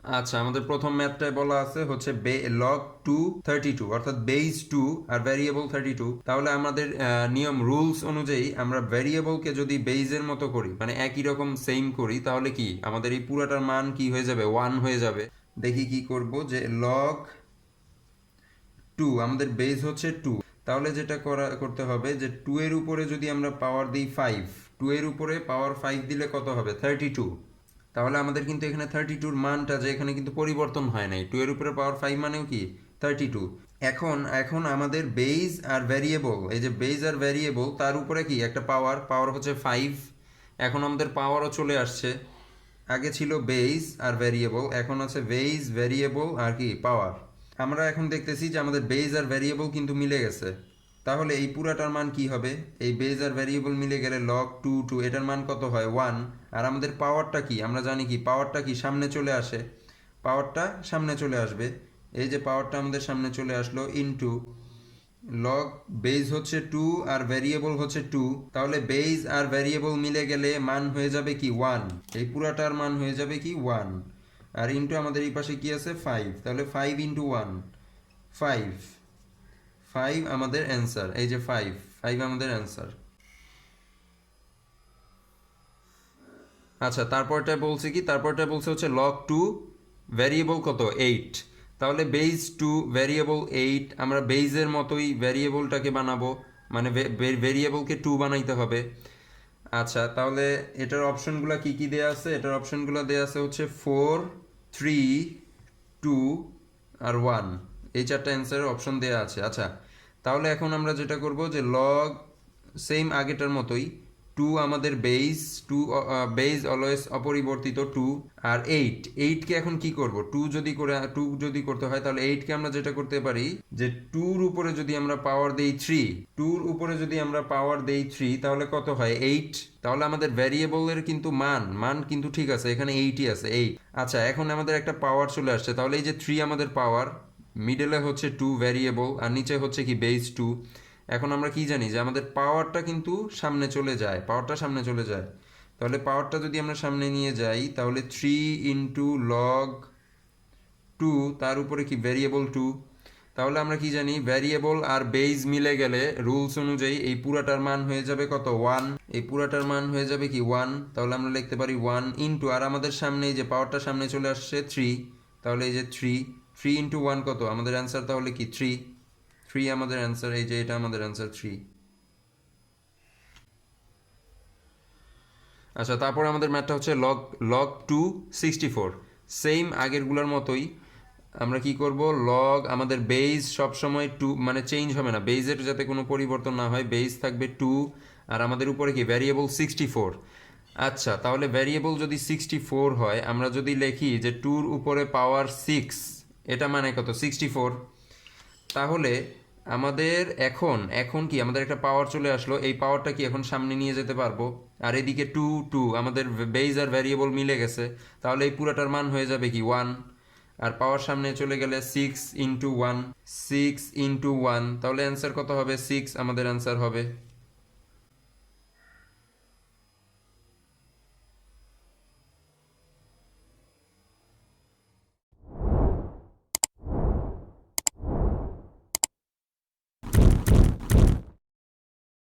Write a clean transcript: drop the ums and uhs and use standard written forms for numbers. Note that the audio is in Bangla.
আচ্ছা, আমাদের প্রথম ম্যাথটায় বলা আছে হচ্ছে লগ 232 অর্থাৎ বেস 2 আর ভ্যারিয়েবল 32। তাহলে আমাদের নিয়ম রুলস অনুযায়ী আমরা ভ্যারিয়েবলকে যদি বেইজের মতো করি, মানে একই রকম সেম করি, তাহলে কি আমাদের এই পুরাটার মান কি হয়ে যাবে, 1 হয়ে যাবে। দেখি কি করব, যে লগ 2 আমাদের বেস হচ্ছে 2, তাহলে যেটা করতে হবে যে 2 এর উপরে যদি আমরা পাওয়ার দিই 5, 2 এর উপরে পাওয়ার 5 দিলে কত হবে, 32। তাহলে আমাদের কিন্তু এখানে 32-র মানটা যে এখানে কিন্তু পরিবর্তন হয় নাই, 2 এর উপরে পাওয়ার 5 মানেও কি 32। এখন এখন আমাদের বেজ আর ভ্যারিয়েবল, এই যে বেজ আর ভ্যারিয়েবল তার উপরে কি একটা পাওয়ার, পাওয়ার হচ্ছে 5। এখন আমাদের পাওয়ারও চলে আসছে, আগে ছিল বেজ আর ভ্যারিয়েবল, এখন আছে বেজ ভ্যারিয়েবল আর কি পাওয়ার। আমরা এখন দেখতেছি যে আমাদের বেজ আর ভ্যারিয়েবল কিন্তু মিলে গেছে। তাহলে এই পুরাটার মান কি হবে, এই বেজ আর ভ্যারিয়েবল মিলে গেলে লগ 2 এটার মান কত হয় 1। আর আমাদের পাওয়ারটা কি, আমরা জানি কি পাওয়ারটা কি সামনে চলে আসে, পাওয়ারটা সামনে চলে আসবে। এই যে পাওয়ারটা আমাদের সামনে চলে আসলো ইনটু লগ বেজ হচ্ছে 2 আর ভ্যারিয়েবল হচ্ছে 2, তাহলে বেজ আর ভ্যারিয়েবল মিলে গেলে মান হয়ে যাবে কি 1, এই পুরাটার মান হয়ে যাবে কি 1। আর ইনটু আমাদের এই পাশে কি আছে 5, তাহলে 5 ইনটু 1 5, 5 আমাদের অ্যান্সার, এই যে 5 5 আমাদের অ্যান্সার। আচ্ছা, তারপরটা বলছে কি, তারপরটা বলছে হচ্ছে লগ 2 ভ্যারিয়েবল কত 8, তাহলে বেজ 2 ভ্যারিয়েবল 8, আমরা বেজের মতোই ভ্যারিয়েবলটাকে বানাবো, মানে ভ্যারিয়েবলকে 2 বানাইতে হবে। আচ্ছা, তাহলে এটার অপশনগুলো কি কি দেয়া আছে, এটার অপশনগুলো দেয়া আছে হচ্ছে 4 3 2 আর 1, এই চারটা অ্যান্সারের অপশন দেয়া আছে। আচ্ছা, তাহলে এখন আমরা যেটা করব যে লগ সেম আগেটার মতোই 2 আমাদের বেজ, 2 বেজ অলওয়েজ অপরিবর্তিত 2, আর 8কে এখন কি করব, 2 যদি করতে হয় তাহলে 8কে আমরা যেটা করতে পারি যে 2-র উপরে যদি আমরা পাওয়ার দেই 3, 2-র উপরে যদি আমরা পাওয়ার দেই 3 তাহলে কত হয় 8। তাহলে আমাদের ভ্যারিয়েবলের কিন্তু মান মান কিন্তু ঠিক আছে, এখানে 8ই আছে 8। আচ্ছা, এখন আমাদের একটা পাওয়ার চলে আসছে, তাহলে এই যে 3 আমাদের পাওয়ার, মিডলে হচ্ছে 2 ভ্যারিয়েবল আর নিচে হচ্ছে কি বেস 2। এখন আমরা কি জানি যে আমাদের পাওয়ারটা কিন্তু সামনে চলে যায়, পাওয়ারটা সামনে চলে যায়। তাহলে পাওয়ারটা যদি আমরা সামনে নিয়ে যাই তাহলে 3 ইন্টু লগ 2 তার উপরে কি ভ্যারিয়েবল 2। তাহলে আমরা কি জানি ভ্যারিয়েবল আর বেজ মিলে গেলে রুলস অনুযায়ী এই পুরাটার মান হয়ে যাবে কত 1, এই পুরাটার মান হয়ে যাবে কি 1। তাহলে আমরা লিখতে পারি 1 ইন্টু, আর আমাদের সামনে এই যে পাওয়ারটা সামনে চলে আসছে 3, তাহলে এই যে 3 ইন্টু 1 কত আমাদের অ্যান্সার, তাহলে কি 3 আমাদের অ্যান্সার, এই যে এটা আমাদের অ্যান্সার 3। আচ্ছা, তারপর আমাদের ম্যাথটা হচ্ছে লগ লগ 264, সেম আগেরগুলোর মতোই আমরা কি করব, লগ আমাদের বেজ সবসময় 2, মানে চেঞ্জ হবে না, বেজের যাতে কোনো পরিবর্তন না হয়, বেজ থাকবে 2 আর আমাদের উপরে কি ভ্যারিয়েবল 64। আচ্ছা, তাহলে ভ্যারিয়েবল যদি 64 হয়, আমরা যদি লিখি যে 2-র উপরে পাওয়ার 6, এটা মানে কত 64। তাহলে আমাদের এখন এখন কি আমাদের একটা পাওয়ার চলে আসলো, এই পাওয়ারটা কি এখন সামনে নিয়ে যেতে পারবো। আর এদিকে 2 আমাদের বেজ আর ভ্যারিয়েবল মিলে গেছে, তাহলে এই পুরাটার মান হয়ে যাবে কি 1। আর পাওয়ার সামনে চলে গেলে 6 ইন্টু 1, 6 ইন্টু 1, তাহলে অ্যান্সার কত হবে 6 আমাদের অ্যান্সার হবে।